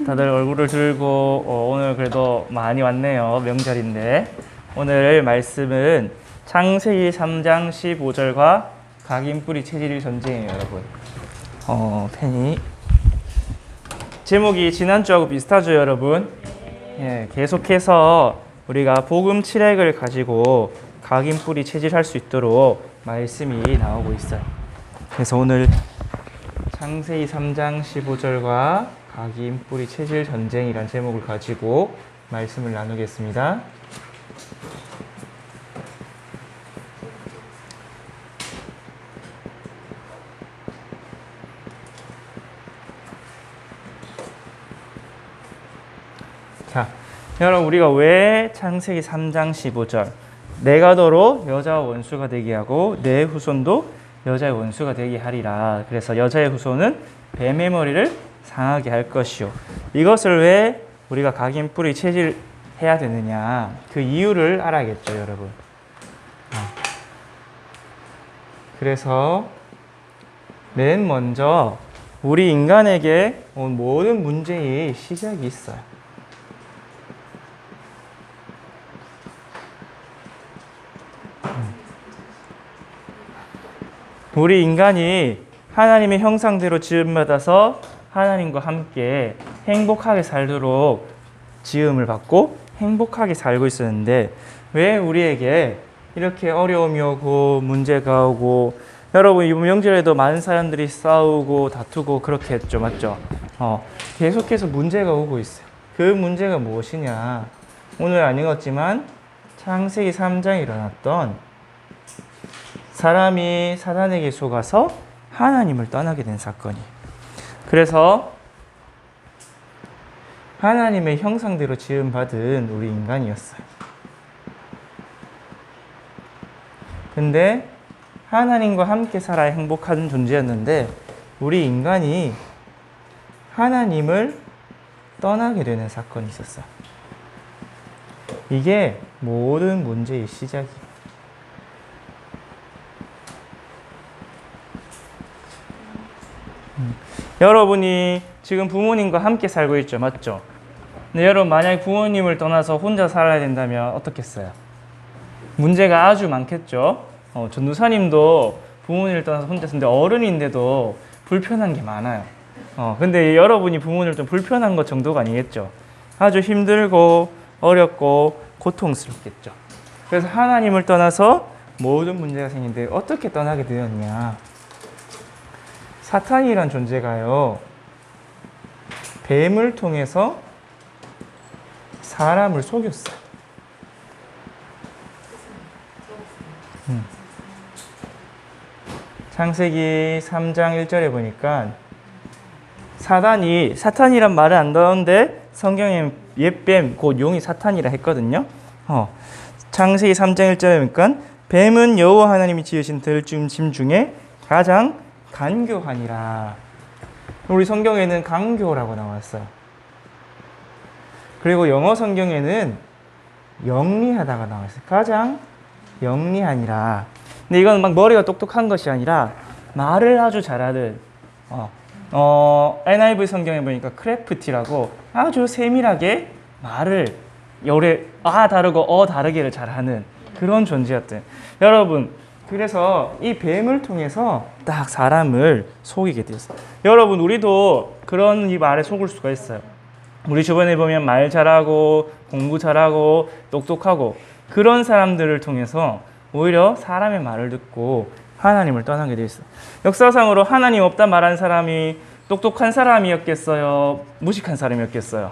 다들 얼굴을 들고 오늘 그래도 많이 왔네요. 명절인데 오늘 말씀은 창세기 3장 15절과 각인뿌리 체질 전쟁이에요, 여러분. 펜이 제목이 지난주하고 비슷하죠, 여러분? 예, 계속해서 우리가 복음 7핵을 가지고 각인뿌리 체질할 수 있도록 말씀이 나오고 있어요. 그래서 오늘 창세기 3장 15절과 각인뿌리 체질 전쟁이란 제목을 가지고 말씀을 나누겠습니다. 자, 여러분, 우리가 왜 창세기 3장 15절 내가 너로 여자와 원수가 되게 하고 내 후손도 여자의 원수가 되게 하리라. 그래서 여자의 후손은 뱀의 머리를 상하게 할 것이요. 이것을 왜 우리가 각인뿌리 체질해야 되느냐, 그 이유를 알아야겠죠, 여러분. 그래서 맨 먼저 우리 인간에게 온 모든 문제의 시작이 있어요. 우리 인간이 하나님의 형상대로 지음받아서 하나님과 함께 행복하게 살도록 지음을 받고 행복하게 살고 있었는데 왜 우리에게 이렇게 어려움이 오고 문제가 오고, 여러분 이번 명절에도 많은 사람들이 싸우고 다투고 그렇게 했죠, 맞죠? 계속해서 문제가 오고 있어요. 그 문제가 무엇이냐, 오늘 안 읽었지만 창세기 3장에 일어났던 사람이 사단에게 속아서 하나님을 떠나게 된 사건이에요. 그래서 하나님의 형상대로 지음받은 우리 인간이었어요. 근데 하나님과 함께 살아야 행복한 존재였는데 우리 인간이 하나님을 떠나게 되는 사건이 있었어요. 이게 모든 문제의 시작이에요. 여러분이 지금 부모님과 함께 살고 있죠, 맞죠? 근데 여러분 만약에 부모님을 떠나서 혼자 살아야 된다면 어떻겠어요? 문제가 아주 많겠죠. 전도사님도 부모님을 떠나서 혼자 사는데 어른인데도 불편한 게 많아요. 근데 여러분이 부모님을 좀 불편한 것 정도가 아니겠죠. 아주 힘들고 어렵고 고통스럽겠죠. 그래서 하나님을 떠나서 모든 문제가 생기는데 어떻게 떠나게 되었냐? 사탄이란 존재가요, 뱀을 통해서 사람을 속였어요. 창세기 3장 1절에 보니까 사탄이란 말은 안 나오는데 성경에 옛뱀, 곧 용이 사탄이라 했거든요. 창세기 3장 1절에 보니까 뱀은 여호와 하나님이 지으신 들짐승 중에 가장 간교하니라. 우리 성경에는 강교라고 나왔어요. 그리고 영어 성경에는 영리하다가 나왔어요. 가장 영리하니라. 근데 이건 막 머리가 똑똑한 것이 아니라 말을 아주 잘하는, NIV 성경에 보니까 크래프티라고 아주 세밀하게 말을 아 다르고 다르게를 잘하는 그런 존재였대요. 여러분, 그래서 이 뱀을 통해서 딱 사람을 속이게 되었어요. 여러분, 우리도 그런 이 말에 속을 수가 있어요. 우리 주변에 보면 말 잘하고 공부 잘하고 똑똑하고 그런 사람들을 통해서 오히려 사람의 말을 듣고 하나님을 떠나게 되어 있어요. 역사상으로 하나님 없다 말한 사람이 똑똑한 사람이었겠어요? 무식한 사람이었겠어요?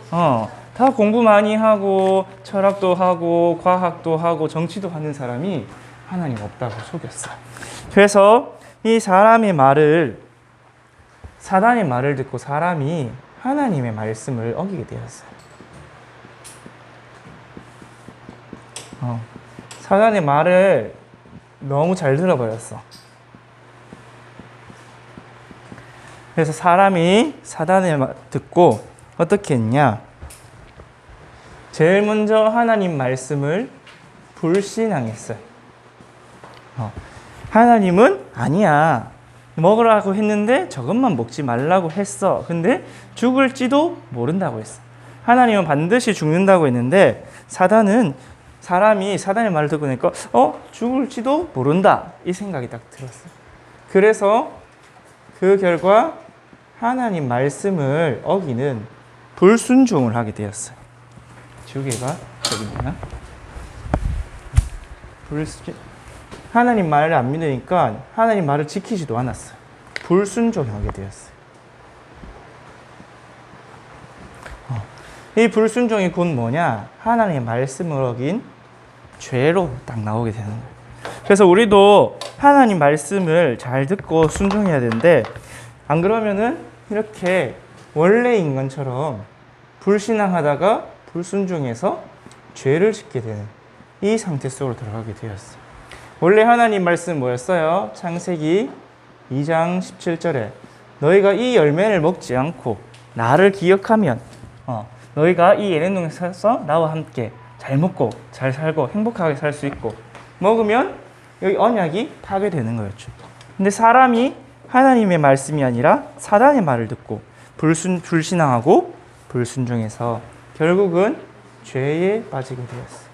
다 공부 많이 하고 철학도 하고 과학도 하고 정치도 하는 사람이 하나님 없다고 속였어요. 그래서 이 사단의 말을 듣고 사람이 하나님의 말씀을 어기게 되었어요. 사단의 말을 너무 잘 들어버렸어. 그래서 사람이 사단의 말 듣고 어떻게 했냐? 제일 먼저 하나님 말씀을 불신앙했어요. 하나님은 아니야. 먹으라고 했는데 저것만 먹지 말라고 했어. 근데 죽을지도 모른다고 했어. 하나님은 반드시 죽는다고 했는데 사단은 사람이 사단의 말을 듣고 나니까 죽을지도 모른다 이 생각이 딱 들었어요. 그래서 그 결과 하나님 말씀을 어기는 불순종을 하게 되었어요. 주개가 저기냐? 하나님 말을 안 믿으니까 하나님 말을 지키지도 않았어요. 불순종하게 되었어요. 이 불순종이 곧 뭐냐? 하나님의 말씀을 어긴 죄로 딱 나오게 되는 거예요. 그래서 우리도 하나님 말씀을 잘 듣고 순종해야 되는데 안 그러면은 이렇게 원래 인간처럼 불신앙하다가 불순종해서 죄를 짓게 되는 이 상태 속으로 들어가게 되었어요. 원래 하나님 말씀 뭐였어요? 창세기 2장 17절에 너희가 이 열매를 먹지 않고 나를 기억하면 너희가 이 에덴동에 서서 나와 함께 잘 먹고 잘 살고 행복하게 살 수 있고 먹으면 여기 언약이 파괴되는 거였죠. 근데 사람이 하나님의 말씀이 아니라 사단의 말을 듣고 불신앙하고 불순종해서 결국은 죄에 빠지게 되었어요.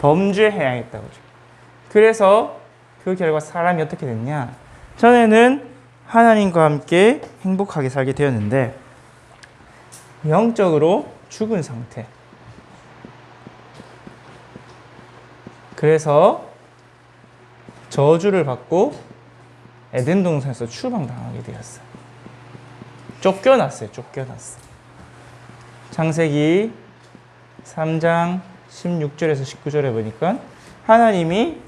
범죄에 해당했다고 하죠. 그래서 그 결과 사람이 어떻게 됐냐? 전에는 하나님과 함께 행복하게 살게 되었는데 영적으로 죽은 상태. 그래서 저주를 받고 에덴 동산에서 추방당하게 되었어요. 쫓겨났어요. 창세기 3장 16절에서 19절에 보니까 하나님이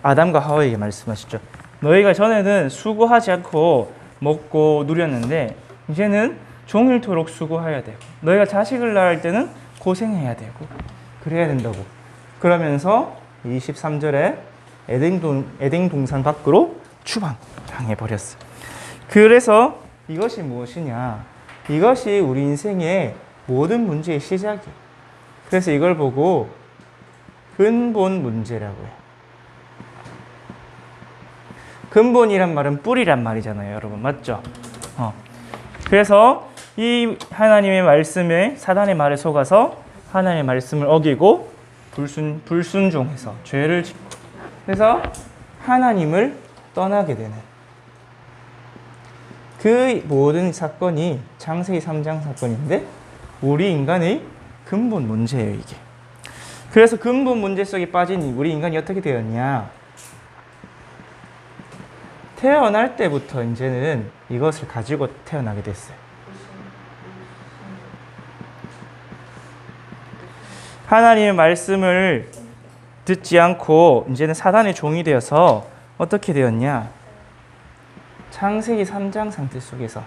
아담과 하와에게 말씀하시죠. 너희가 전에는 수고하지 않고 먹고 누렸는데 이제는 종일토록 수고해야 되고 너희가 자식을 낳을 때는 고생해야 되고 그래야 된다고. 그러면서 23절에 에덴 동산 밖으로 추방당해 버렸어요. 그래서 이것이 무엇이냐? 이것이 우리 인생의 모든 문제의 시작이에요. 그래서 이걸 보고 근본 문제라고 해요. 근본이란 말은 뿌리란 말이잖아요, 여러분. 맞죠? 그래서 이 하나님의 말씀에 사단의 말에 속아서 하나님의 말씀을 어기고 불순종해서 죄를 짓고 그래서 하나님을 떠나게 되는 그 모든 사건이 창세기 3장 사건인데 우리 인간의 근본 문제예요, 이게. 그래서 근본 문제 속에 빠진 우리 인간이 어떻게 되었냐? 태어날 때부터 이제는 이것을 가지고 태어나게 됐어요. 하나님의 말씀을 듣지 않고 이제는 사단의 종이 되어서 어떻게 되었냐? 창세기 3장 상태 속에서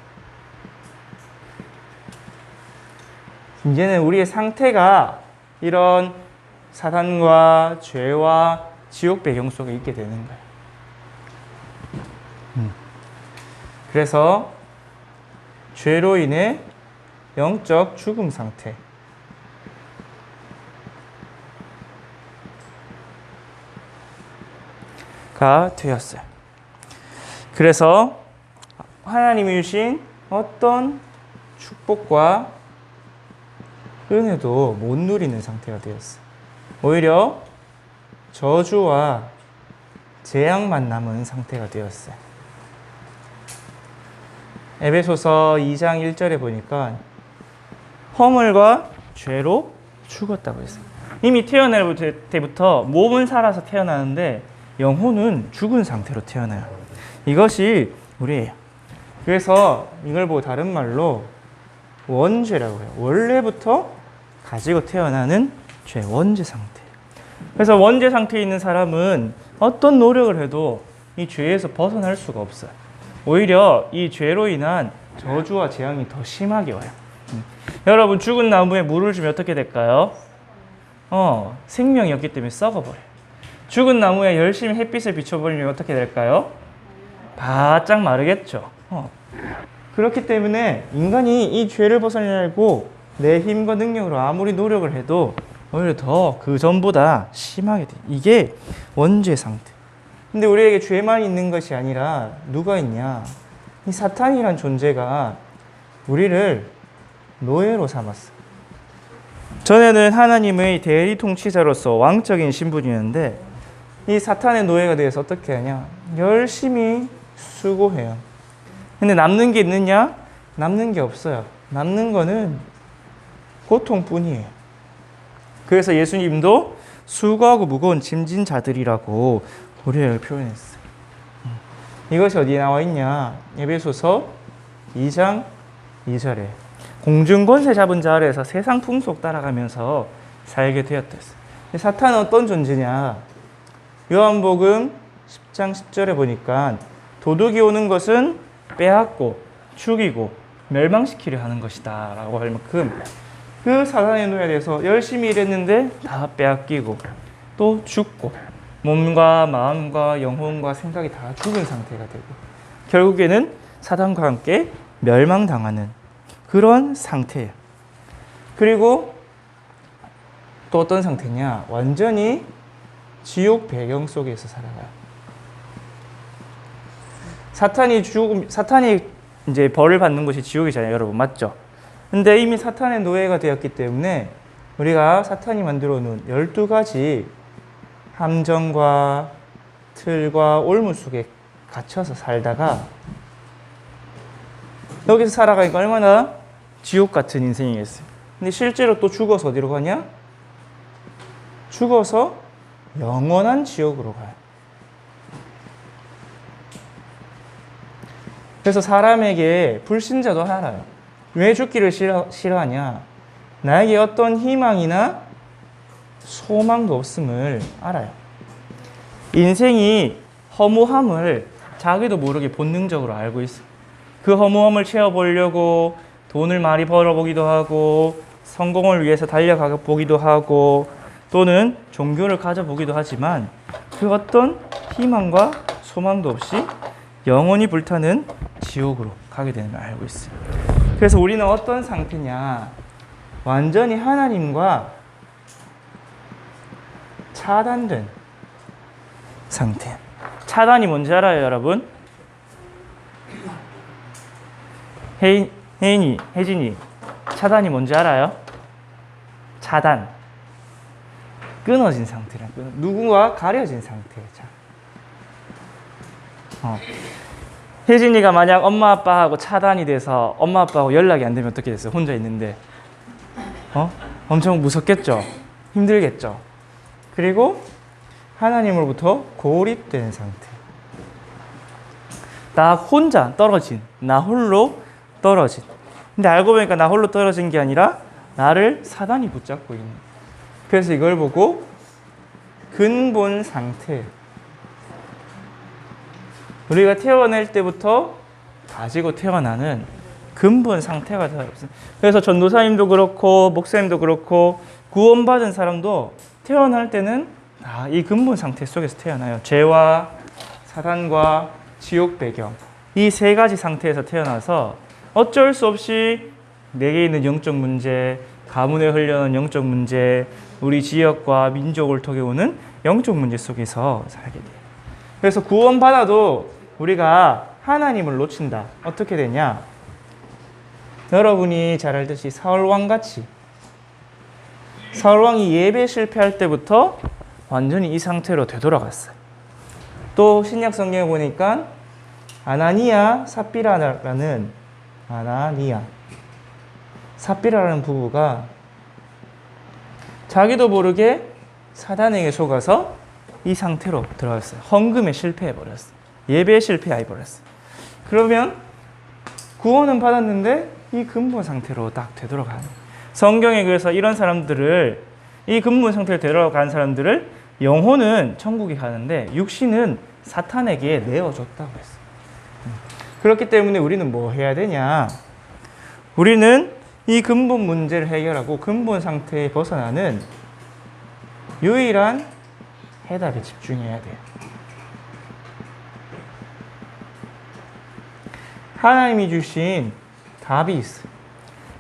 이제는 우리의 상태가 이런 사단과 죄와 지옥 배경 속에 있게 되는 거예요. 그래서 죄로 인해 영적 죽음 상태가 되었어요. 그래서 하나님이 주신 어떤 축복과 은혜도 못 누리는 상태가 되었어요. 오히려 저주와 재앙만 남은 상태가 되었어요. 에베소서 2장 1절에 보니까 허물과 죄로 죽었다고 했어요. 이미 태어날 때부터 몸은 살아서 태어나는데 영혼은 죽은 상태로 태어나요. 이것이 우리예요. 그래서 이걸 보고 다른 말로 원죄라고 해요. 원래부터 가지고 태어나는 죄, 원죄 상태. 그래서 원죄 상태에 있는 사람은 어떤 노력을 해도 이 죄에서 벗어날 수가 없어요. 오히려 이 죄로 인한 저주와 재앙이 더 심하게 와요. 여러분, 죽은 나무에 물을 주면 어떻게 될까요? 생명이 없기 때문에 썩어버려요. 죽은 나무에 열심히 햇빛을 비춰버리면 어떻게 될까요? 바짝 마르겠죠. 그렇기 때문에 인간이 이 죄를 벗어내려고 내 힘과 능력으로 아무리 노력을 해도 오히려 더 그 전보다 심하게 돼. 이게 원죄 상태. 근데 우리에게 죄만 있는 것이 아니라 누가 있냐? 이 사탄이란 존재가 우리를 노예로 삼았어. 전에는 하나님의 대리 통치자로서 왕적인 신분이었는데 이 사탄의 노예가 되어서 어떻게 하냐? 열심히 수고해요. 근데 남는 게 있느냐? 남는 게 없어요. 남는 거는 고통뿐이에요. 그래서 예수님도 수고하고 무거운 짐진 자들이라고 우리를 표현했어요. 이것이 어디에 나와 있냐? 에베소서 2장 2절에 공중 권세 잡은 자 아래에서 세상 풍속 따라가면서 살게 되었댔어요. 사탄은 어떤 존재냐? 요한복음 10장 10절에 보니까 도둑이 오는 것은 빼앗고 죽이고 멸망시키려 하는 것이다 라고 할 만큼 그 사탄의 노예에 대해서 열심히 일했는데 다 빼앗기고 또 죽고 몸과 마음과 영혼과 생각이 다 죽은 상태가 되고 결국에는 사탄과 함께 멸망당하는 그런 상태예요. 그리고 또 어떤 상태냐? 완전히 지옥 배경 속에서 살아가요. 사탄이 이제 벌을 받는 곳이 지옥이잖아요, 여러분. 맞죠? 근데 이미 사탄의 노예가 되었기 때문에 우리가 사탄이 만들어 놓은 12가지 함정과 틀과 올무 속에 갇혀서 살다가 여기서 살아가니까 얼마나 지옥 같은 인생이겠어요. 근데 실제로 또 죽어서 어디로 가냐? 죽어서 영원한 지옥으로 가요. 그래서 사람에게 불신자도 알아요. 왜 죽기를 싫어하냐? 나에게 어떤 희망이나 소망도 없음을 알아요. 인생이 허무함을 자기도 모르게 본능적으로 알고 있어요. 그 허무함을 채워보려고 돈을 많이 벌어보기도 하고 성공을 위해서 달려가 보기도 하고 또는 종교를 가져보기도 하지만 그 어떤 희망과 소망도 없이 영원히 불타는 지옥으로 가게 되는 걸 알고 있어요. 그래서 우리는 어떤 상태냐? 완전히 하나님과 차단된 상태. 차단이 뭔지 알아요, 여러분? 혜진이, 차단이 뭔지 알아요? 차단. 끊어진 상태라. 누구와 가려진 상태죠. 혜진이가 만약 엄마 아빠하고 차단이 돼서 엄마 아빠하고 연락이 안 되면 어떻게 됐어요? 혼자 있는데 엄청 무섭겠죠? 힘들겠죠? 그리고 하나님으로부터 고립된 상태. 나 혼자 떨어진, 나 홀로 떨어진. 근데 알고 보니까 나 홀로 떨어진 게 아니라 나를 사단이 붙잡고 있는. 그래서 이걸 보고 근본 상태. 우리가 태어날 때부터 가지고 태어나는 근본 상태가 다 없어요. 그래서 전도사님도 그렇고 목사님도 그렇고 구원받은 사람도 태어날 때는 이 근본 상태 속에서 태어나요. 죄와 사단과 지옥 배경. 이 세 가지 상태에서 태어나서 어쩔 수 없이 내게 있는 영적 문제, 가문에 흘려는 영적 문제, 우리 지역과 민족을 통해 오는 영적 문제 속에서 살게 돼요. 그래서 구원받아도 우리가 하나님을 놓친다. 어떻게 되냐? 여러분이 잘 알듯이 사울왕같이 사울왕이 예배 실패할 때부터 완전히 이 상태로 되돌아갔어요. 또 신약 성경에 보니까 아나니아, 삽비라라는 부부가 자기도 모르게 사단에게 속아서 이 상태로 들어갔어요. 헌금에 실패해버렸어요. 예배에 실패해버렸어요. 그러면 구원은 받았는데 이 근본 상태로 딱 되돌아가는 거예요. 성경에 그래서 이런 사람들을, 이 근본 상태로 되돌아간 사람들을 영혼은 천국에 가는데 육신은 사탄에게 내어줬다고 했어요. 그렇기 때문에 우리는 뭐 해야 되냐? 우리는 이 근본 문제를 해결하고 근본 상태에 벗어나는 유일한 해답에 집중해야 돼요. 하나님이 주신 답이 있어요.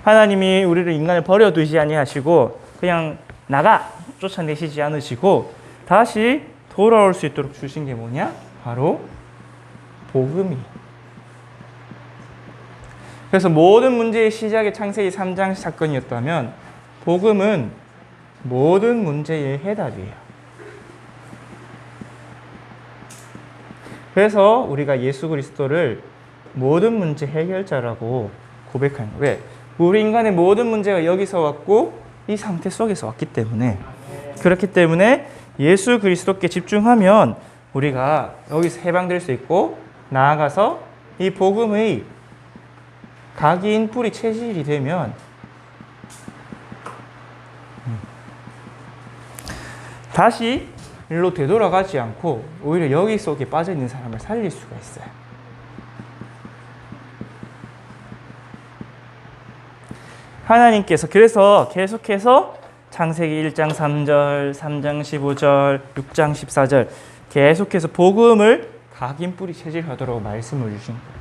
하나님이 우리를 인간을 버려두지 아니하시고 그냥 나가 쫓아내시지 않으시고 다시 돌아올 수 있도록 주신 게 뭐냐? 바로 복음이. 그래서 모든 문제의 시작이 창세기 3장 사건이었다면 복음은 모든 문제의 해답이에요. 그래서 우리가 예수 그리스도를 모든 문제 해결자라고 고백하는 거예요. 왜? 우리 인간의 모든 문제가 여기서 왔고 이 상태 속에서 왔기 때문에. 그렇기 때문에 예수 그리스도께 집중하면 우리가 여기서 해방될 수 있고 나아가서 이 복음의 각인 뿌리 체질이 되면 다시 일로 되돌아가지 않고 오히려 여기 속에 빠져있는 사람을 살릴 수가 있어요. 하나님께서 그래서 계속해서 창세기 1장 3절, 3장 15절, 6장 14절 계속해서 복음을 각인 뿌리 체질하도록 말씀을 주신 거예요.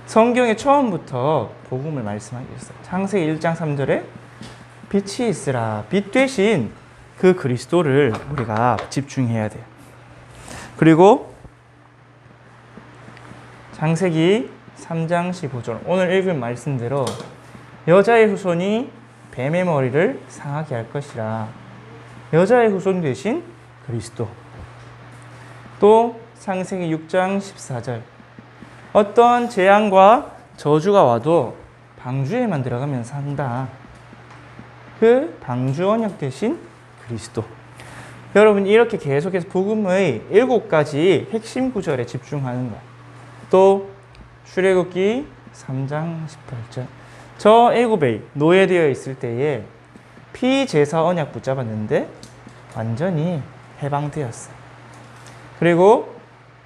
성경의 처음부터 복음을 말씀하고 있어요. 창세기 1장 3절에 빛이 있으라. 빛 대신 그 그리스도를 우리가 집중해야 돼요. 그리고 창세기 3장 15절 오늘 읽은 말씀대로 여자의 후손이 뱀의 머리를 상하게 할 것이라. 여자의 후손 대신 그리스도. 또 창세기 6장 14절 어떤 재앙과 저주가 와도 방주에만 들어가면 산다. 그 방주 언약 대신 그리스도. 여러분 이렇게 계속해서 복음의 7가지 핵심 구절에 집중하는 거예요. 또 출애굽기 3장 18절 저 애굽에 노예되어 있을 때에 피제사 언약 붙잡았는데 완전히 해방되었어요. 그리고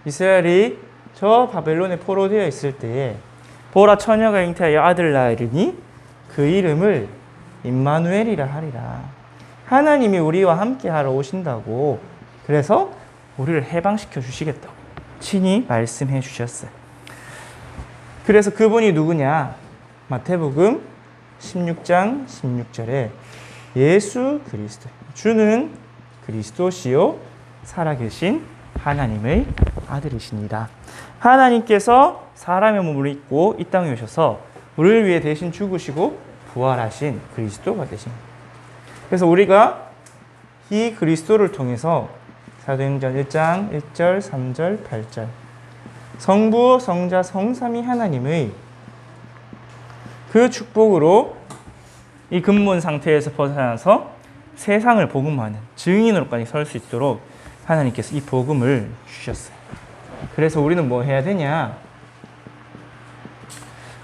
이스라엘이 저 바벨론에 포로되어 있을 때에 보라 처녀가 잉태하여 아들 낳으리니 그 이름을 임마누엘이라 하리라. 하나님이 우리와 함께 하러 오신다고. 그래서 우리를 해방시켜 주시겠다고 친히 말씀해 주셨어요. 그래서 그분이 누구냐? 마태복음 16장 16절에 예수 그리스도 주는 그리스도시요 살아계신 하나님의 아들이십니다. 하나님께서 사람의 몸을 입고 이 땅에 오셔서 우리를 위해 대신 죽으시고 부활하신 그리스도가 되신 거예요. 그래서 우리가 이 그리스도를 통해서 사도행전 1장 1절 3절 8절 성부 성자 성삼위 하나님의 그 축복으로 이 근본 상태에서 벗어나서 세상을 복음하는 증인으로까지 설 수 있도록 하나님께서 이 복음을 주셨어요. 그래서 우리는 뭐 해야 되냐?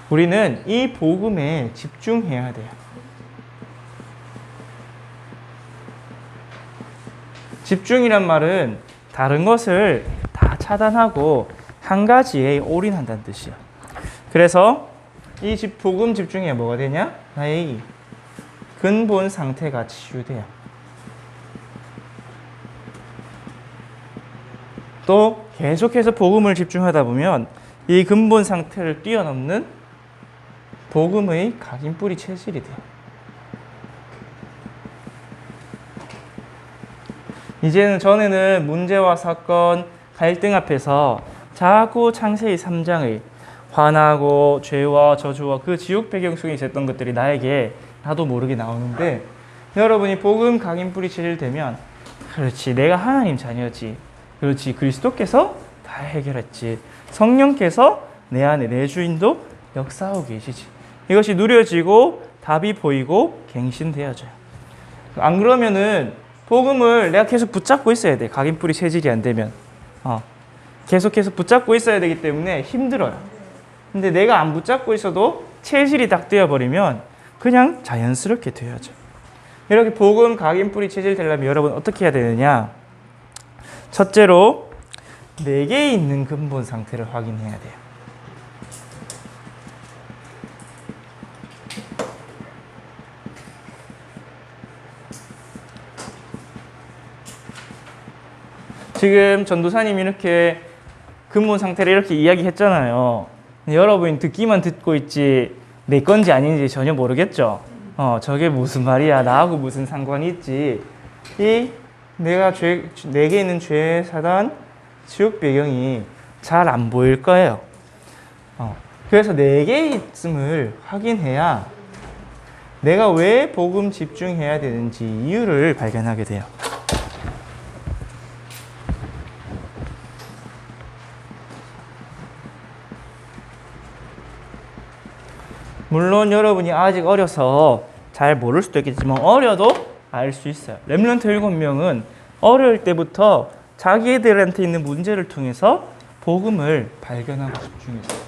우리는 이 복음에 집중해야 돼요. 집중이란 말은 다른 것을 다 차단하고 한 가지에 올인한다는 뜻이에요. 그래서 이 복음 집중에 뭐가 되냐? 나의 근본 상태가 치유돼요. 또 계속해서 복음을 집중하다 보면 이 근본 상태를 뛰어넘는 복음의 각인 뿌리 체질이 돼요. 이제는 전에는 문제와 사건, 갈등 앞에서 자꾸 창세기 3장의 화나고 죄와 저주와 그 지옥 배경 속에 있었던 것들이 나도 모르게 나오는데 여러분이 복음 각인 뿌리 체질 되면 그렇지 내가 하나님 자녀지. 그렇지 그리스도께서 다 해결했지. 성령께서 내 안에 내 주인도 역사하고 계시지. 이것이 누려지고 답이 보이고 갱신되어져요. 안 그러면은 복음을 내가 계속 붙잡고 있어야 돼. 각인 뿌리 체질이 안 되면 계속해서 붙잡고 있어야 되기 때문에 힘들어요. 근데 내가 안 붙잡고 있어도 체질이 딱 되어버리면 그냥 자연스럽게 되어져. 이렇게 복음 각인 뿌리 체질 되려면 여러분 어떻게 해야 되느냐? 첫째로 내게 있는 근본 상태를 확인해야 돼요. 지금 전도사님이 이렇게 근본 상태를 이렇게 이야기했잖아요. 여러분이 듣기만 듣고 있지 내 건지 아닌지 전혀 모르겠죠. 저게 무슨 말이야? 나하고 무슨 상관이 있지? 내게 있는 죄, 사단, 지역 배경이 잘 안 보일 거예요. 그래서 4개 있음을 확인해야 내가 왜 복음 집중해야 되는지 이유를 발견하게 돼요. 물론 여러분이 아직 어려서 잘 모를 수도 있겠지만 어려도 알 수 있어요. 렘넌트 7명은 어릴 때부터 자기들한테 있는 문제를 통해서 복음을 발견하고 집중했어요.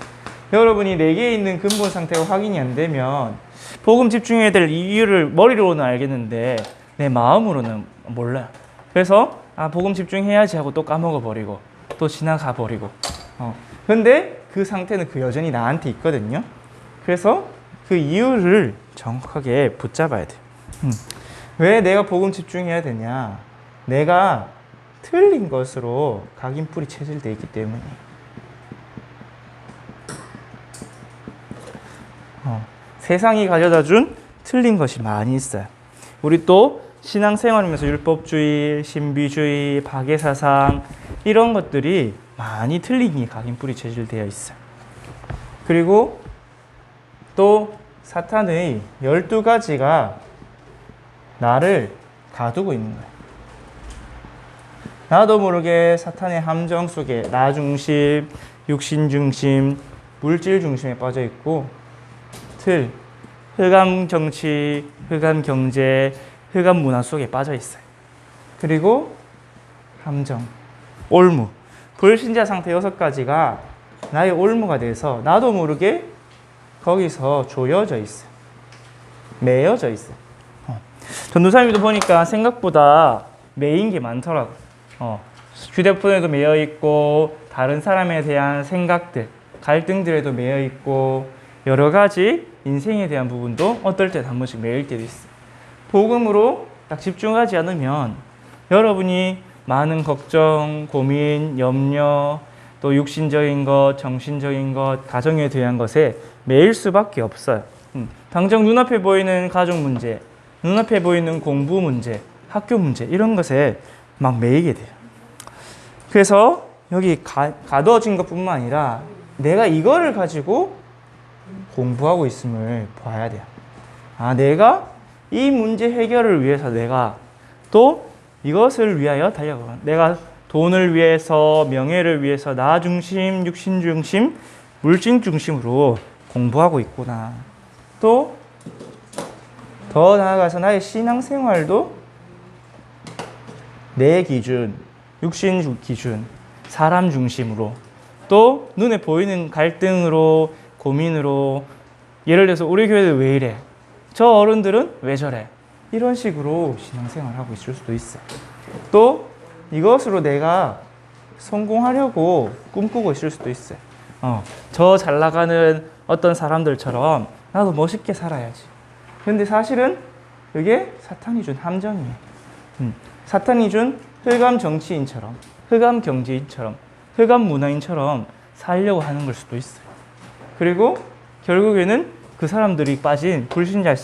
여러분이 4개에 있는 근본 상태가 확인이 안 되면 복음 집중해야 될 이유를 머리로는 알겠는데 내 마음으로는 몰라요. 그래서 복음 집중해야지 하고 또 까먹어 버리고 또 지나가 버리고 근데 그 상태는 그 여전히 나한테 있거든요. 그래서 그 이유를 정확하게 붙잡아야 돼요. 왜 내가 복음 집중해야 되냐? 내가 틀린 것으로 각인뿔이 체질되어 있기 때문이에요. 세상이 가져다 준 틀린 것이 많이 있어요. 우리 또 신앙생활하면서 율법주의, 신비주의, 박애사상 이런 것들이 많이 틀린 각인뿔이 체질되어 있어요. 그리고 또 사탄의 12가지가 나를 가두고 있는 거예요. 나도 모르게 사탄의 함정 속에 나 중심, 육신 중심, 물질 중심에 빠져 있고 흑암 정치, 흑암 경제, 흑암 문화 속에 빠져 있어요. 그리고 함정, 올무, 불신자 상태 6가지가 나의 올무가 돼서 나도 모르게 거기서 조여져 있어요. 매여져 있어요. 전도사님도 보니까 생각보다 매인 게 많더라고요. 휴대폰에도 매여 있고 다른 사람에 대한 생각들, 갈등들에도 매여 있고 여러 가지 인생에 대한 부분도 어떨 땐 한 번씩 매일 때도 있어요. 복음으로 딱 집중하지 않으면 여러분이 많은 걱정, 고민, 염려, 또 육신적인 것, 정신적인 것, 가정에 대한 것에 매일 수밖에 없어요. 당장 눈앞에 보이는 가족 문제, 눈앞에 보이는 공부 문제, 학교 문제 이런 것에 막 매이게 돼요. 그래서 여기 가둬진 것뿐만 아니라 내가 이거를 가지고 공부하고 있음을 봐야 돼요. 내가 이 문제 해결을 위해서 내가 또 이것을 위하여 달려가는 내가 돈을 위해서, 명예를 위해서 나 중심, 육신 중심, 물질 중심으로 공부하고 있구나. 또 더 나아가서 나의 신앙생활도 내 기준, 육신 기준, 사람 중심으로 또 눈에 보이는 갈등으로, 고민으로 예를 들어서 우리 교회는 왜 이래? 저 어른들은 왜 저래? 이런 식으로 신앙생활을 하고 있을 수도 있어요. 또 이것으로 내가 성공하려고 꿈꾸고 있을 수도 있어요. 저 잘 나가는 어떤 사람들처럼 나도 멋있게 살아야지. 근데 사실은 그게 사탄이 준 함정이에요. 사탄이 준 흑암 정치인처럼, 흑암 경제인처럼, 흑암 문화인처럼 살려고 하는 걸 수도 있어요. 그리고 결국에는 그 사람들이 빠진 불신자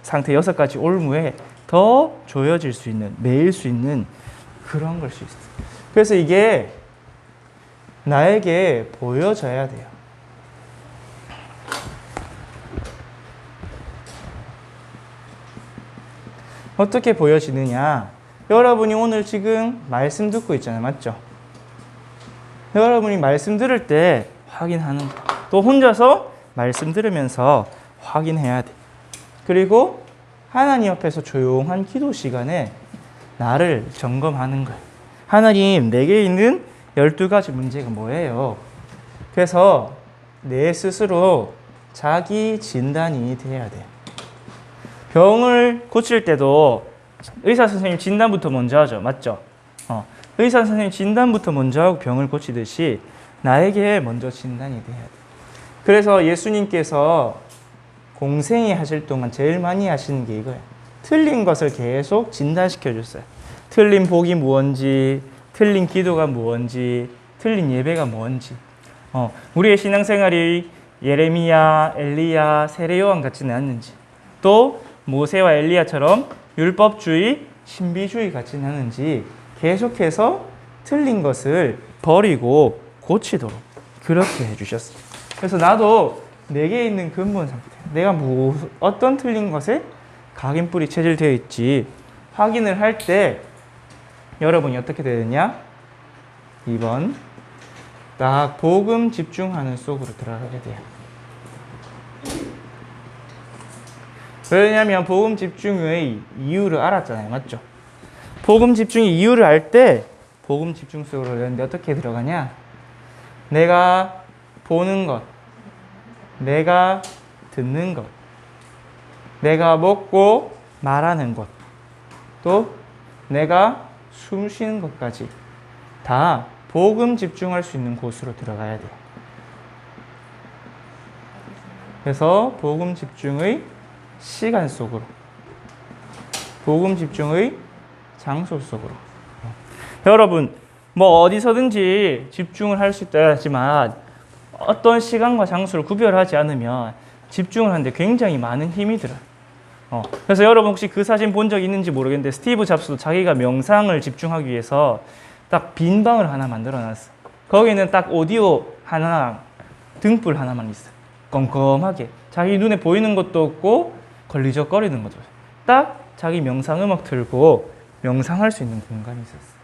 상태 6가지 올무에 더 조여질 수 있는, 매일 수 있는 그런 걸 수 있어요. 그래서 이게 나에게 보여져야 돼요. 어떻게 보여지느냐? 여러분이 오늘 지금 말씀 듣고 있잖아요. 맞죠? 여러분이 말씀 들을 때 확인하는 거. 또 혼자서 말씀 들으면서 확인해야 돼. 그리고 하나님 앞에서 조용한 기도 시간에 나를 점검하는 거예요. 하나님, 내게 있는 12가지 문제가 뭐예요? 그래서 내 스스로 자기 진단이 돼야 돼요. 병을 고칠 때도 의사 선생님 진단부터 먼저 하죠. 맞죠? 의사 선생님 진단부터 먼저 하고 병을 고치듯이 나에게 먼저 진단이 돼야 돼. 그래서 예수님께서 공생애 하실 동안 제일 많이 하시는 게 이거예요. 틀린 것을 계속 진단시켜 줬어요. 틀린 복이 무언지, 틀린 기도가 무언지, 틀린 예배가 무언지. 우리의 신앙생활이 예레미야, 엘리야, 세례요한 같지는 않는지, 또 모세와 엘리야처럼 율법주의, 신비주의 같지는 않은지 계속해서 틀린 것을 버리고 고치도록 그렇게 해주셨어요. 그래서 나도 내게 있는 근본 상태, 내가 어떤 틀린 것에 각인뿔이 체질되어 있지 확인을 할 때 여러분이 어떻게 되느냐? 2번 딱 복음 집중하는 속으로 들어가게 돼요. 왜냐하면 복음 집중의 이유를 알았잖아요. 맞죠? 복음 집중의 이유를 알 때 복음 집중 속으로 들어가는데 어떻게 들어가냐? 내가 보는 것, 내가 듣는 것, 내가 먹고 말하는 것, 또 내가 숨 쉬는 것까지 다 복음 집중할 수 있는 곳으로 들어가야 돼요. 그래서 복음 집중의 시간 속으로, 복음 집중의 장소 속으로. 여러분, 뭐 어디서든지 집중을 할 수 있다 하지만 어떤 시간과 장소를 구별하지 않으면 집중을 하는데 굉장히 많은 힘이 들어요. 그래서 여러분 혹시 그 사진 본 적 있는지 모르겠는데 스티브 잡스도 자기가 명상을 집중하기 위해서 딱 빈 방을 하나 만들어 놨어. 거기는 딱 오디오 하나랑 등불 하나만 있어. 껌껌하게. 자기 눈에 보이는 것도 없고 걸리적거리는 것도 없어. 딱 자기 명상 음악 틀고 명상할 수 있는 공간이 있었어.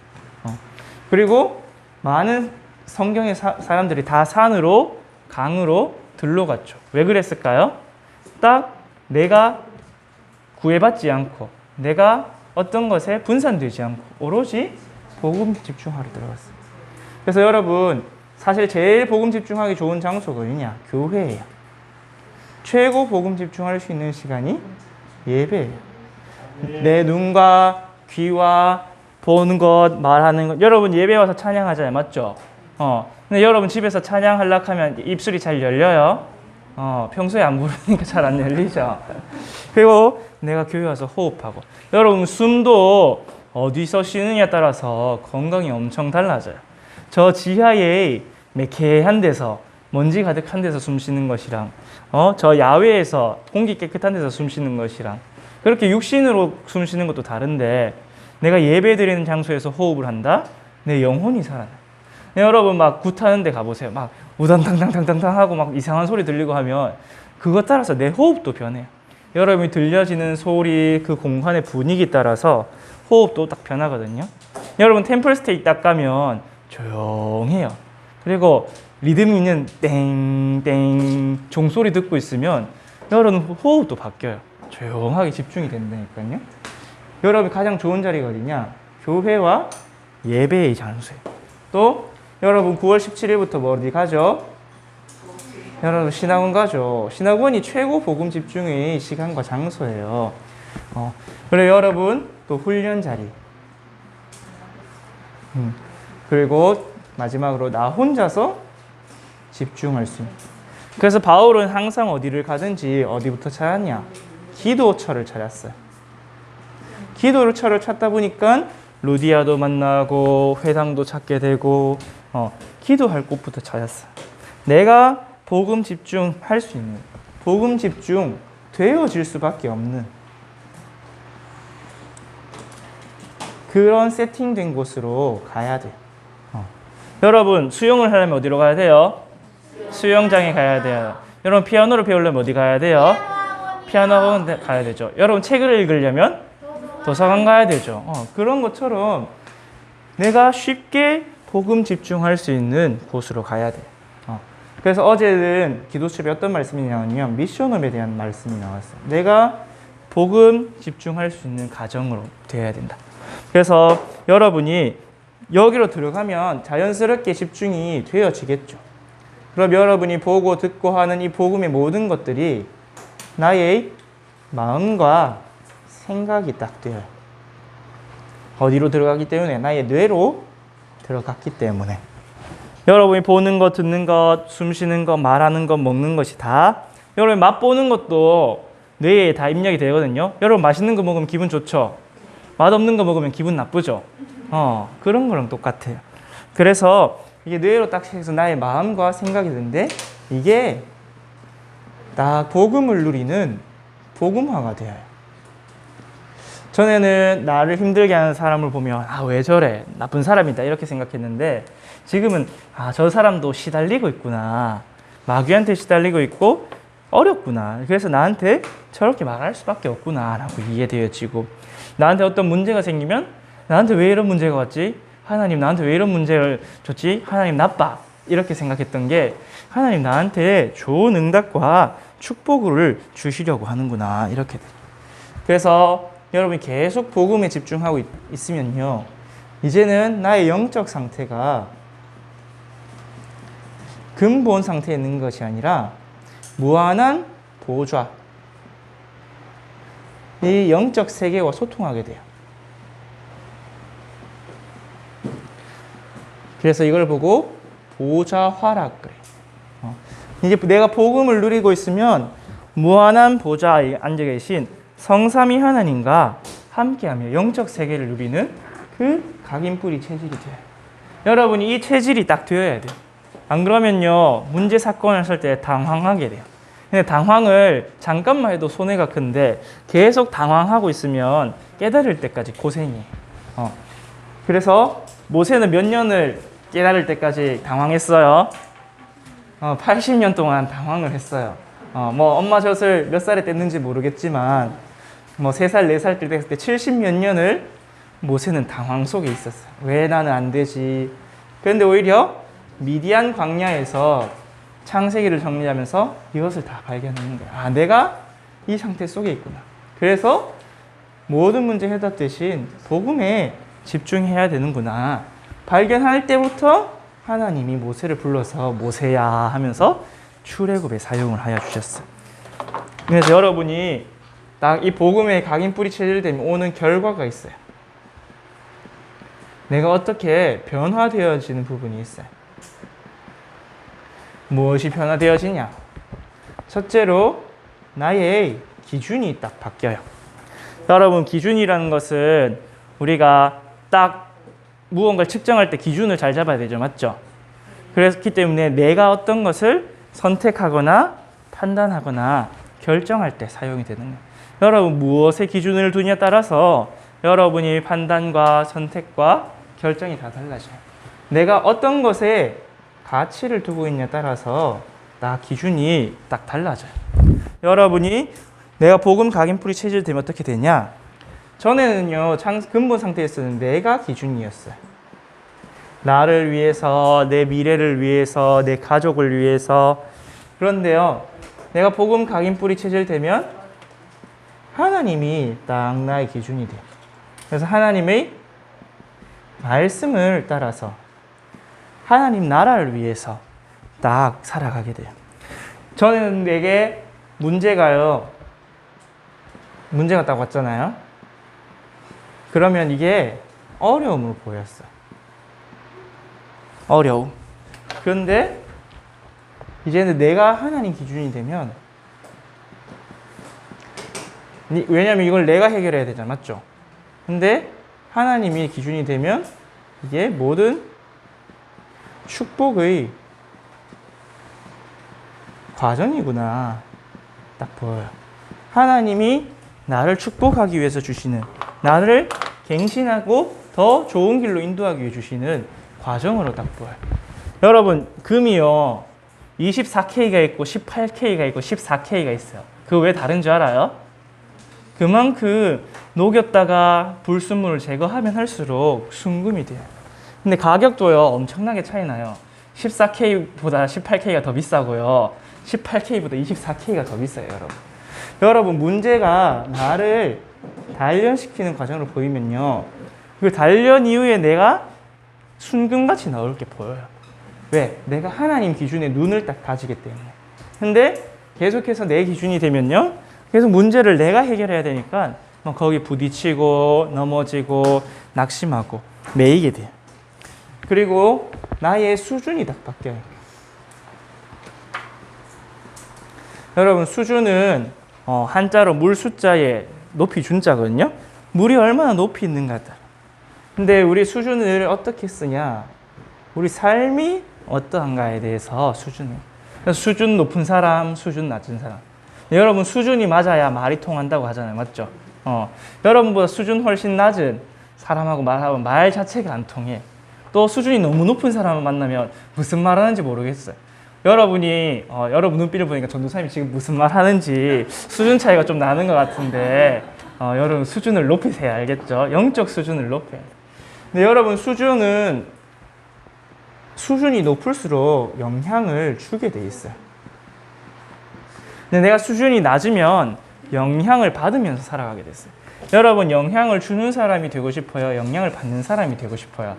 그리고 많은 성경의 사람들이 다 산으로 강으로 들러갔죠. 왜 그랬을까요? 딱 내가 구애받지 않고 내가 어떤 것에 분산되지 않고 오로지 복음 집중하러 들어갔어요. 그래서 여러분 사실 제일 복음 집중하기 좋은 장소가 어디냐? 교회예요. 최고 복음 집중할 수 있는 시간이 예배예요. 내 눈과 귀와 보는 것, 말하는 것. 여러분 예배 와서 찬양하잖아요. 맞죠? 근데 여러분 집에서 찬양하려고 하면 입술이 잘 열려요? 평소에 안 부르니까 잘 안 열리죠? 그리고 내가 교회 와서 호흡하고. 여러분 숨도 어디서 쉬느냐에 따라서 건강이 엄청 달라져요. 저 지하에 매캐한 데서 먼지 가득한 데서 숨 쉬는 것이랑 저 야외에서 공기 깨끗한 데서 숨 쉬는 것이랑 그렇게 육신으로 숨 쉬는 것도 다른데 내가 예배 드리는 장소에서 호흡을 한다? 내 영혼이 살아나요. 여러분 막 굿하는 데 가보세요. 막 우당탕탕탕탕탕 하고 막 이상한 소리 들리고 하면 그것 따라서 내 호흡도 변해요. 여러분이 들려지는 소리, 그 공간의 분위기 따라서 호흡도 딱 변하거든요. 여러분 템플스테이 딱 가면 조용해요. 그리고 리듬 있는 땡땡 종소리 듣고 있으면 여러분 호흡도 바뀌어요. 조용하게 집중이 된다니까요. 여러분 가장 좋은 자리가 어디냐? 교회와 예배의 장소예요. 또 여러분 9월 17일부터 뭐 어디 가죠? 여러분 신학원 가죠. 신학원이 최고 복음 집중의 시간과 장소예요. 그리고 여러분 또 훈련 자리. 그리고 마지막으로 나 혼자서 집중할 수 있는. 그래서 바울은 항상 어디를 가든지 어디부터 찾았냐? 기도처를 찾았어요. 기도처를 찾다 보니까 루디아도 만나고 회당도 찾게 되고 기도할 곳부터 찾았어요. 내가 복음 집중할 수 있는, 복음 집중 되어질 수밖에 없는 그런 세팅된 곳으로 가야 돼요. 여러분 수영을 하려면 어디로 가야 돼요? 수영장에 가야 돼요. 여러분 피아노를 배우려면 어디 가야 돼요? 피아노 학원 가야 되죠. 여러분 책을 읽으려면 도서관 가야 되죠. 그런 것처럼 내가 쉽게 복음 집중할 수 있는 곳으로 가야 돼요. 그래서 어제는 기도첩에 어떤 말씀이 나왔냐면 미션홈에 대한 말씀이 나왔어요. 내가 복음 집중할 수 있는 가정으로 되어야 된다. 그래서 여러분이 여기로 들어가면 자연스럽게 집중이 되어지겠죠. 그럼 여러분이 보고 듣고 하는 이 복음의 모든 것들이 나의 마음과 생각이 딱 돼요. 어디로 들어가기 때문에? 나의 뇌로 들어갔기 때문에. 여러분이 보는 것, 듣는 것, 숨 쉬는 것, 말하는 것, 먹는 것이 다 여러분 맛보는 것도 뇌에 다 입력이 되거든요. 여러분 맛있는 거 먹으면 기분 좋죠? 맛없는 거 먹으면 기분 나쁘죠? 그런 거랑 똑같아요. 그래서 이게 뇌로 딱 해서 나의 마음과 생각이 드는데 이게 딱 복음을 누리는 복음화가 돼요. 전에는 나를 힘들게 하는 사람을 보면 아, 왜 저래? 나쁜 사람이다. 이렇게 생각했는데 지금은 아, 저 사람도 시달리고 있구나. 마귀한테 시달리고 있고 어렵구나. 그래서 나한테 저렇게 말할 수밖에 없구나 라고 이해되어지고, 나한테 어떤 문제가 생기면 나한테 왜 이런 문제가 왔지? 하나님 나한테 왜 이런 문제를 줬지? 하나님 나빠. 이렇게 생각했던 게 하나님 나한테 좋은 응답과 축복을 주시려고 하는구나. 이렇게 돼요. 그래서 여러분이 계속 복음에 집중하고 있으면요, 이제는 나의 영적 상태가 근본 상태에 있는 것이 아니라 무한한 보좌, 이 영적 세계와 소통하게 돼요. 그래서 이걸 보고 보좌화라 그래. 이제 내가 복음을 누리고 있으면 무한한 보좌에 앉아 계신 성삼위 하나님과 함께하며 영적 세계를 누리는 그 각인뿌리 체질이 돼요. 여러분이 이 체질이 딱 되어야 돼요. 안 그러면요, 문제 사건을 했을 때 당황하게 돼요. 근데 당황을 잠깐만 해도 손해가 큰데 계속 당황하고 있으면 깨달을 때까지 고생이에요. 그래서 모세는 몇 년을 깨달을 때까지 당황했어요. 80년 동안 당황을 했어요. 뭐 엄마 젖을 몇 살에 뗐는지 모르겠지만 뭐 3살, 4살 때 됐을 때 70몇 년을 모세는 당황 속에 있었어요. 왜 나는 안 되지? 그런데 오히려 미디안 광야에서 창세기를 정리하면서 이것을 다 발견하는 거예요. 아, 내가 이 상태 속에 있구나. 그래서 모든 문제 해답 대신 복음에 집중해야 되는구나. 발견할 때부터 하나님이 모세를 불러서 모세야 하면서 출애굽에 사용을 하여 주셨어요. 그래서 여러분이 딱 이 복음의 각인뿌리 체질되면 오는 결과가 있어요. 내가 어떻게 변화되어지는 부분이 있어요. 무엇이 변화되어지냐? 첫째로 나의 기준이 딱 바뀌어요. 여러분, 기준이라는 것은 우리가 딱 무언가를 측정할 때 기준을 잘 잡아야 되죠. 맞죠? 그렇기 때문에 내가 어떤 것을 선택하거나 판단하거나 결정할 때 사용이 되는 거예요. 여러분, 무엇에 기준을 두냐에 따라서 여러분이 판단과 선택과 결정이 다 달라져요. 내가 어떤 것에 가치를 두고 있냐에 따라서 나 기준이 딱 달라져요. 여러분이 내가 복음 각인뿌리 체질 되면 어떻게 되냐? 전에는요, 근본 상태에서는 내가 기준이었어요. 나를 위해서, 내 미래를 위해서, 내 가족을 위해서. 그런데요, 내가 복음 각인뿌리 체질 되면 하나님이 딱 나의 기준이 돼요. 그래서 하나님의 말씀을 따라서 하나님 나라를 위해서 딱 살아가게 돼요. 저는 내게 문제가 딱 왔잖아요. 그러면 이게 어려움으로 보였어요. 어려움. 그런데 이제는 내가 하나님 기준이 되면, 왜냐면 이걸 내가 해결해야 되잖아. 맞죠? 근데 하나님이 기준이 되면 이게 모든 축복의 과정이구나 딱 보여요. 하나님이 나를 축복하기 위해서 주시는, 나를 갱신하고 더 좋은 길로 인도하기 위해 주시는 과정으로 딱 보여요. 여러분, 금이요 24K가 있고 18K가 있고 14K가 있어요. 그 왜 다른 줄 알아요? 그만큼 녹였다가 불순물을 제거하면 할수록 순금이 돼요. 근데 가격도요 엄청나게 차이 나요. 14K보다 18K가 더 비싸고요, 18K보다 24K가 더 비싸요. 여러분 문제가 나를 단련시키는 과정으로 보이면요, 그 단련 이후에 내가 순금같이 나올 게 보여요. 왜? 내가 하나님 기준에 눈을 딱 다지기 때문에. 근데 계속해서 내 기준이 되면요, 계속 문제를 내가 해결해야 되니까 거기 부딪히고 넘어지고 낙심하고 매이게 돼요. 그리고 나의 수준이 딱 바뀌어요. 여러분, 수준은 한자로 물 숫자에 높이 준자거든요. 물이 얼마나 높이 있는가. 근데 우리 수준을 어떻게 쓰냐? 우리 삶이 어떠한가에 대해서 수준 높은 사람, 수준 낮은 사람. 여러분, 수준이 맞아야 말이 통한다고 하잖아요. 맞죠? 여러분보다 수준 훨씬 낮은 사람하고 말하면 말 자체가 안 통해. 또 수준이 너무 높은 사람을 만나면 무슨 말 하는지 모르겠어요. 여러분이 여러분 눈빛을 보니까 전도사님이 지금 무슨 말 하는지 수준 차이가 좀 나는 것 같은데 여러분 수준을 높이세요. 알겠죠? 영적 수준을 높여야 돼요. 근데 여러분 수준이 높을수록 영향을 주게 돼 있어요. 근데 내가 수준이 낮으면 영향을 받으면서 살아가게 됐어요. 여러분 영향을 주는 사람이 되고 싶어요? 영향을 받는 사람이 되고 싶어요?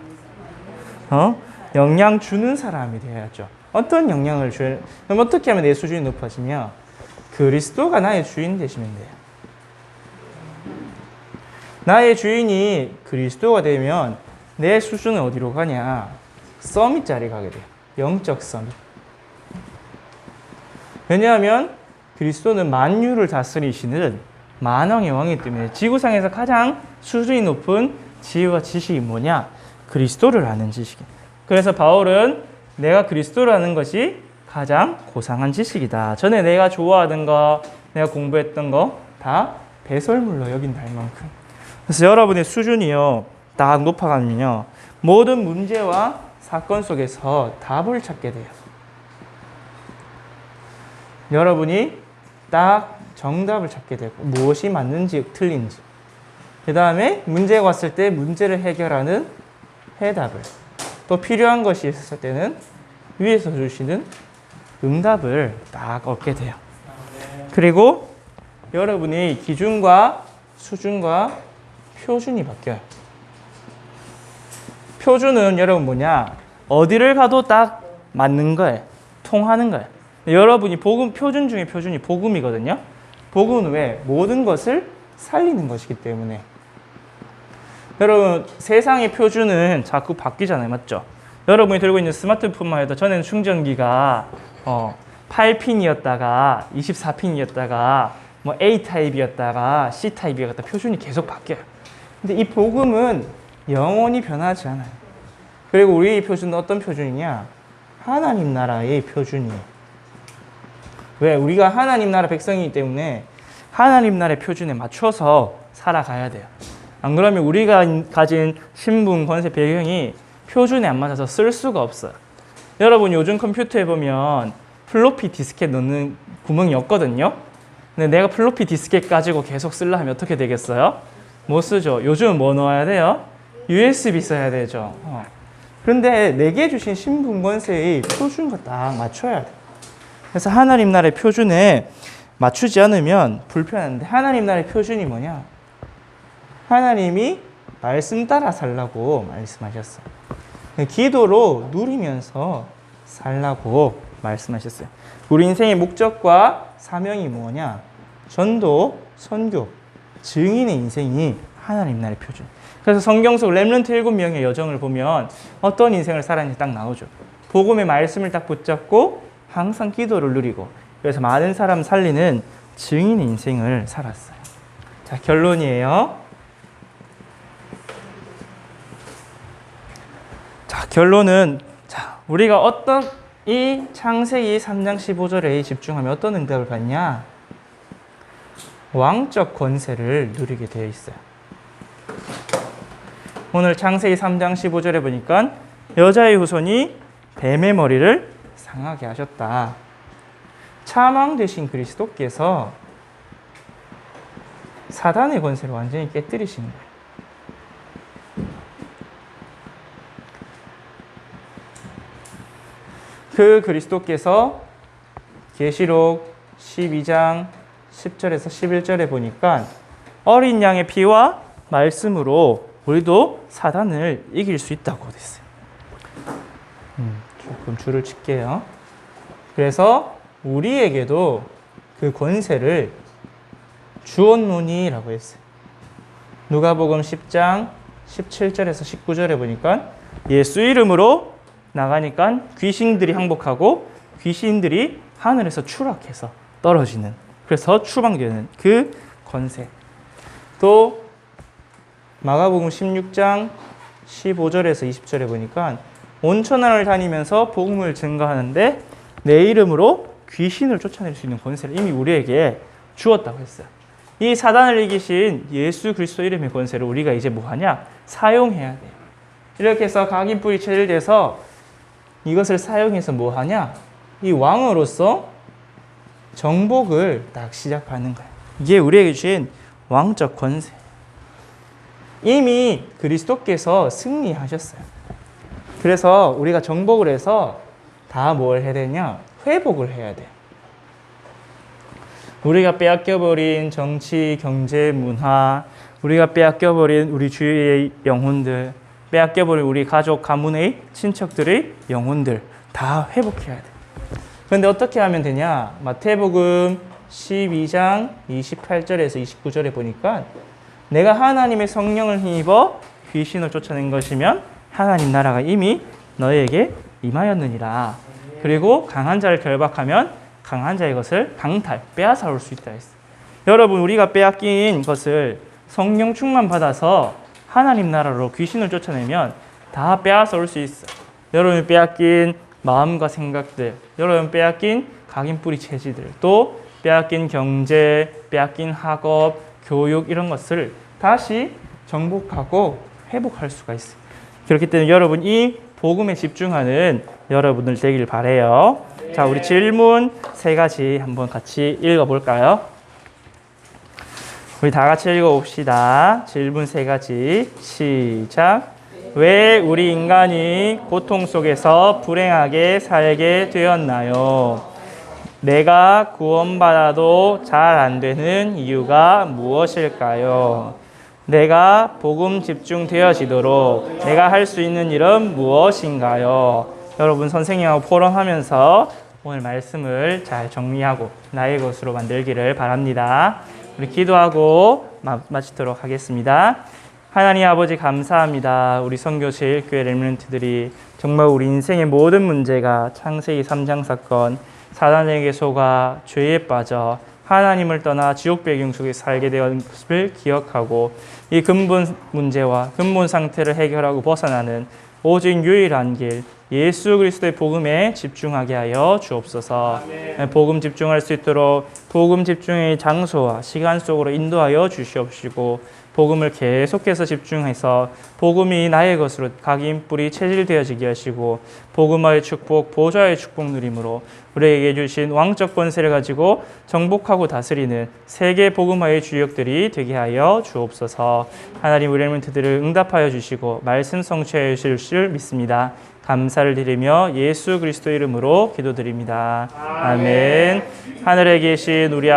영향 주는 사람이 되어야죠. 어떤 영향을 줘요? 그럼 어떻게 하면 내 수준이 높아지며 그리스도가 나의 주인 되시면 돼요. 나의 주인이 그리스도가 되면 내 수준은 어디로 가냐? 서밋 자리 가게 돼요. 영적 서밋. 왜냐하면 그리스도는 만유를 다스리시는 만왕의 왕이기 때문에 지구상에서 가장 수준이 높은 지혜와 지식이 뭐냐? 그리스도를 아는 지식이에요. 그래서 바울은 내가 그리스도를 아는 것이 가장 고상한 지식이다. 전에 내가 좋아하던 거, 내가 공부했던 거 다 배설물로 여긴다 할 만큼. 그래서 여러분의 수준이요 딱 높아가면요 모든 문제와 사건 속에서 답을 찾게 돼요. 여러분이 딱 정답을 찾게 되고 무엇이 맞는지 틀린지, 그 다음에 문제가 왔을 때 문제를 해결하는 해답을, 또 필요한 것이 있을 때는 위에서 주시는 응답을 딱 얻게 돼요. 그리고 여러분이 기준과 수준과 표준이 바뀌어요. 표준은 여러분 뭐냐? 어디를 가도 딱 맞는 거예요. 통하는 거예요. 여러분이 표준 중에 표준이 복음이거든요. 복음은 왜? 모든 것을 살리는 것이기 때문에. 여러분 세상의 표준은 자꾸 바뀌잖아요. 맞죠? 여러분이 들고 있는 스마트폰만 해도 전에는 충전기가 8핀이었다가 24핀이었다가 뭐 A타입이었다가 C타입이었다가 표준이 계속 바뀌어요. 근데 이 복음은 영원히 변하지 않아요. 그리고 우리의 표준은 어떤 표준이냐? 하나님 나라의 표준이에요. 왜? 우리가 하나님 나라 백성이기 때문에 하나님 나라의 표준에 맞춰서 살아가야 돼요. 안 그러면 우리가 가진 신분, 권세, 배경이 표준에 안 맞아서 쓸 수가 없어요. 여러분 요즘 컴퓨터에 보면 플로피 디스켓 넣는 구멍이 없거든요. 근데 내가 플로피 디스켓 가지고 계속 쓰려 하면 어떻게 되겠어요? 못 쓰죠. 요즘은 뭐 넣어야 돼요? USB 써야 되죠. 그런데 내게 주신 신분, 권세의 표준과 딱 맞춰야 돼. 그래서 하나님 나라의 표준에 맞추지 않으면 불편한데, 하나님 나라의 표준이 뭐냐? 하나님이 말씀 따라 살라고 말씀하셨어요. 기도로 누리면서 살라고 말씀하셨어요. 우리 인생의 목적과 사명이 뭐냐? 전도, 선교, 증인의 인생이 하나님 나라의 표준. 그래서 성경 속 렘넌트 7명의 여정을 보면 어떤 인생을 살았는지 딱 나오죠. 복음의 말씀을 딱 붙잡고 항상 기도를 누리고, 그래서 많은 사람 살리는 증인의 인생을 살았어요. 자, 결론이에요. 자, 결론은 우리가 이 창세기 3장 15절에 집중하면 어떤 응답을 받냐? 왕적 권세를 누리게 되어 있어요. 오늘 창세기 3장 15절에 보니까 여자의 후손이 뱀의 머리를 상하게 하셨다. 차망 되신 그리스도께서 사단의 권세를 완전히 깨뜨리신 거예요. 그 그리스도께서 계시록 12장 10절에서 11절에 보니까 어린 양의 피와 말씀으로 우리도 사단을 이길 수 있다고 됐어요. 조금 줄을 칠게요. 그래서 우리에게도 그 권세를 주었노니라고 했어요. 누가복음 10장 17절에서 19절에 보니까 예수 이름으로 나가니까 귀신들이 항복하고 귀신들이 하늘에서 추락해서 떨어지는, 그래서 추방되는 그 권세. 또 마가복음 16장 15절에서 20절에 보니까 온 천하를 다니면서 복음을 증거하는데 내 이름으로 귀신을 쫓아낼 수 있는 권세를 이미 우리에게 주었다고 했어요. 이 사단을 이기신 예수 그리스도 이름의 권세를 우리가 이제 뭐하냐? 사용해야 돼. 이렇게 해서 각인뿔이 체질돼서 이것을 사용해서 뭐하냐? 이 왕으로서 정복을 딱 시작하는 거야. 이게 우리에게 주신 왕적 권세. 이미 그리스도께서 승리하셨어요. 그래서 우리가 정복을 해서 다 뭘 해야 되냐? 회복을 해야 돼. 우리가 빼앗겨버린 정치, 경제, 문화, 우리가 빼앗겨버린 우리 주위의 영혼들, 빼앗겨버린 우리 가족, 가문의 친척들의 영혼들 다 회복해야 돼. 그런데 어떻게 하면 되냐? 마태복음 12장 28절에서 29절에 보니까 내가 하나님의 성령을 힘입어 귀신을 쫓아낸 것이면 하나님 나라가 이미 너에게 임하였느니라. 그리고 강한 자를 결박하면 강한 자의 것을 강탈, 빼앗아 올 수 있다 했어요. 여러분, 우리가 빼앗긴 것을 성령 충만 받아서 하나님 나라로 귀신을 쫓아내면 다 빼앗아 올 수 있어요. 여러분이 빼앗긴 마음과 생각들, 여러분 빼앗긴 각인뿌리 체질들, 또 빼앗긴 경제, 빼앗긴 학업, 교육 이런 것을 다시 정복하고 회복할 수가 있어요. 그렇기 때문에 여러분 이 복음에 집중하는 여러분들 되길 바라요. 자, 우리 질문 3가지 한번 같이 읽어볼까요? 우리 다 같이 읽어봅시다. 질문 3가지 시작. 왜 우리 인간이 고통 속에서 불행하게 살게 되었나요? 내가 구원받아도 잘 안 되는 이유가 무엇일까요? 내가 복음 집중되어지도록 내가 할 수 있는 일은 무엇인가요? 여러분 선생님하고 포럼하면서 오늘 말씀을 잘 정리하고 나의 것으로 만들기를 바랍니다. 우리 기도하고 마치도록 하겠습니다. 하나님 아버지 감사합니다. 우리 선교실 교회 렘넌트들이 정말 우리 인생의 모든 문제가 창세기 3장 사건, 사단에게 속아 죄에 빠져 하나님을 떠나 지옥 배경 속에 살게 된 것을 기억하고 이 근본 문제와 근본 상태를 해결하고 벗어나는 오직 유일한 길 예수 그리스도의 복음에 집중하게 하여 주옵소서. 복음 집중할 수 있도록 복음 집중의 장소와 시간 속으로 인도하여 주시옵시고 복음을 계속해서 집중해서 복음이 나의 것으로 각인뿌리 체질되어지게 하시고 복음화의 축복, 보좌의 축복 누림으로 우리에게 주신 왕적 권세를 가지고 정복하고 다스리는 세계 복음화의 주역들이 되게 하여 주옵소서. 하나님 우리 렘넌트들을 응답하여 주시고 말씀 성취하여 주실 줄 믿습니다. 감사를 드리며 예수 그리스도 이름으로 기도드립니다. 아멘. 하늘에 계신 우리